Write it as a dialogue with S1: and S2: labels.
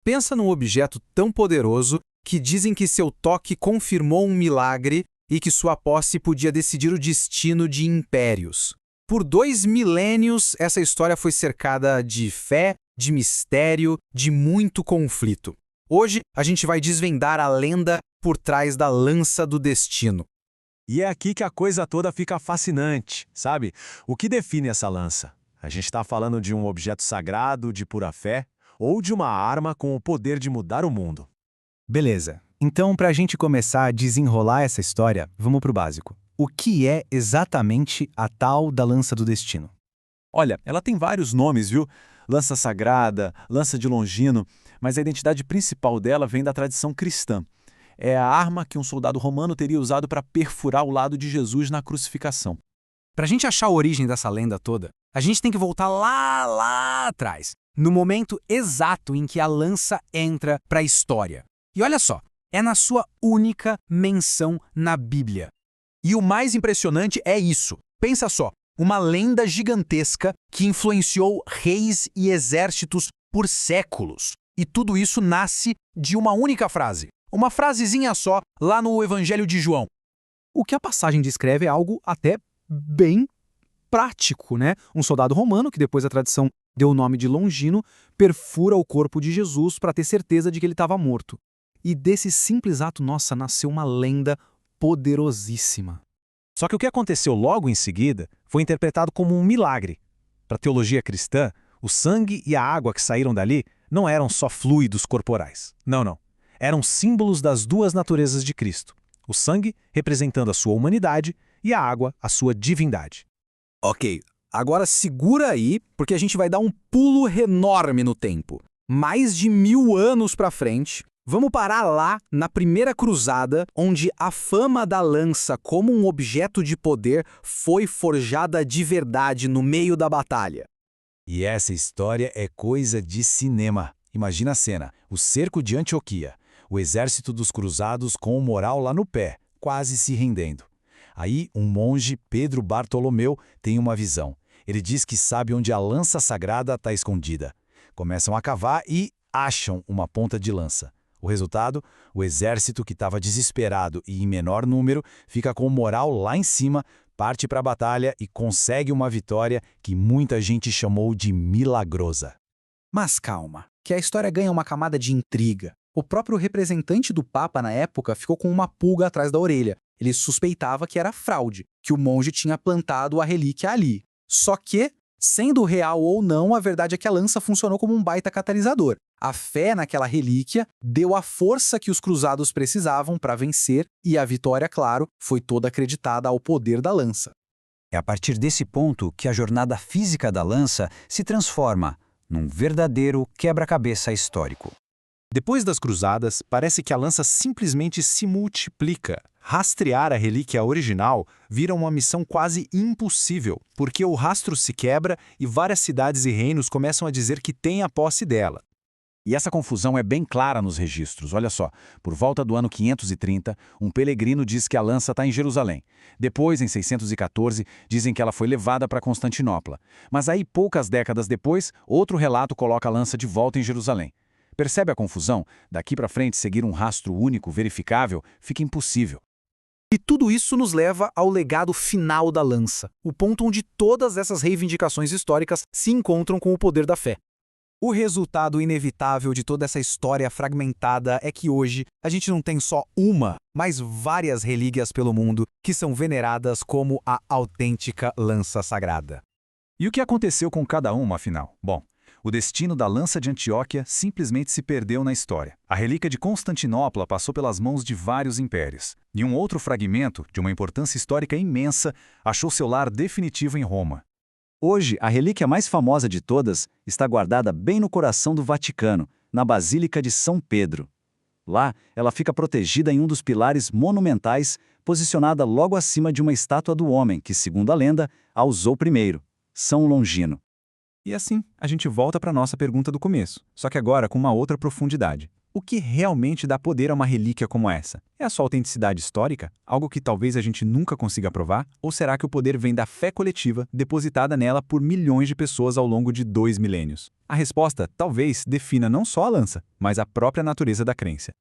S1: Pensa num objeto tão poderoso que dizem que seu toque confirmou um milagre e que sua posse podia decidir o destino de impérios. Por 2 milênios, essa história foi cercada de fé, de mistério, de muito conflito. Hoje, a gente vai desvendar a lenda por trás da lança do destino.
S2: E é aqui que a coisa toda fica fascinante, sabe? O que define essa lança? A gente está falando de um objeto sagrado, de pura fé, ou de uma arma com o poder de mudar o mundo?
S3: Beleza. Então, para a gente começar a desenrolar essa história, vamos para o básico. O que é exatamente a tal da lança do destino?
S2: Olha, ela tem vários nomes, viu? Lança sagrada, lança de Longino, mas a identidade principal dela vem da tradição cristã. É a arma que um soldado romano teria usado para perfurar o lado de Jesus na crucificação.
S1: Para a gente achar a origem dessa lenda toda, a gente tem que voltar lá atrás, no momento exato em que a lança entra para a história. E olha só, é na sua única menção na Bíblia. E o mais impressionante é isso. Pensa só, uma lenda gigantesca que influenciou reis e exércitos por séculos. E tudo isso nasce de uma única frase. Uma frasezinha só lá no Evangelho de João. O que a passagem descreve é algo até bem prático, né? Um soldado romano, que depois a tradição deu o nome de Longino, perfura o corpo de Jesus para ter certeza de que ele estava morto. E desse simples ato, nossa, nasceu uma lenda poderosíssima.
S2: Só que o que aconteceu logo em seguida foi interpretado como um milagre. Para a teologia cristã, o sangue e a água que saíram dali não eram só fluidos corporais. Não. Eram símbolos das duas naturezas de Cristo. O sangue representando a sua humanidade e a água a sua divindade.
S1: Ok, agora segura aí, porque a gente vai dar um pulo enorme no tempo. Mais de 1000 anos para frente, vamos parar lá na primeira cruzada, onde a fama da lança como um objeto de poder foi forjada de verdade no meio da batalha.
S2: E essa história é coisa de cinema. Imagina a cena, o cerco de Antioquia, o exército dos cruzados com o moral lá no pé, quase se rendendo. Aí um monge, Pedro Bartolomeu, tem uma visão. Ele diz que sabe onde a lança sagrada está escondida. Começam a cavar e acham uma ponta de lança. O resultado? O exército, que estava desesperado e em menor número, fica com o moral lá em cima, parte para a batalha e consegue uma vitória que muita gente chamou de milagrosa.
S1: Mas calma, que a história ganha uma camada de intriga. O próprio representante do Papa na época ficou com uma pulga atrás da orelha. Ele suspeitava que era fraude, que o monge tinha plantado a relíquia ali. Só que, sendo real ou não, a verdade é que a lança funcionou como um baita catalisador. A fé naquela relíquia deu a força que os cruzados precisavam para vencer e a vitória, claro, foi toda acreditada ao poder da lança.
S4: É a partir desse ponto que a jornada física da lança se transforma num verdadeiro quebra-cabeça histórico.
S2: Depois das cruzadas, parece que a lança simplesmente se multiplica. Rastrear a relíquia original vira uma missão quase impossível, porque o rastro se quebra e várias cidades e reinos começam a dizer que têm a posse dela. E essa confusão é bem clara nos registros. Olha só, por volta do ano 530, um peregrino diz que a lança está em Jerusalém. Depois, em 614, dizem que ela foi levada para Constantinopla. Mas aí, poucas décadas depois, outro relato coloca a lança de volta em Jerusalém. Percebe a confusão? Daqui para frente, seguir um rastro único, verificável, fica impossível.
S1: E tudo isso nos leva ao legado final da lança, o ponto onde todas essas reivindicações históricas se encontram com o poder da fé. O resultado inevitável de toda essa história fragmentada é que hoje a gente não tem só uma, mas várias relíquias pelo mundo que são veneradas como a autêntica lança sagrada.
S2: E o que aconteceu com cada uma, afinal? Bom, o destino da lança de Antioquia simplesmente se perdeu na história. A relíquia de Constantinopla passou pelas mãos de vários impérios. E um outro fragmento, de uma importância histórica imensa, achou seu lar definitivo em Roma.
S5: Hoje, a relíquia mais famosa de todas está guardada bem no coração do Vaticano, na Basílica de São Pedro. Lá, ela fica protegida em um dos pilares monumentais, posicionada logo acima de uma estátua do homem que, segundo a lenda, a usou primeiro, São Longino.
S3: E assim, a gente volta para a nossa pergunta do começo, só que agora com uma outra profundidade. O que realmente dá poder a uma relíquia como essa? É a sua autenticidade histórica? Algo que talvez a gente nunca consiga provar? Ou será que o poder vem da fé coletiva depositada nela por milhões de pessoas ao longo de 2 milênios? A resposta talvez defina não só a lança, mas a própria natureza da crença.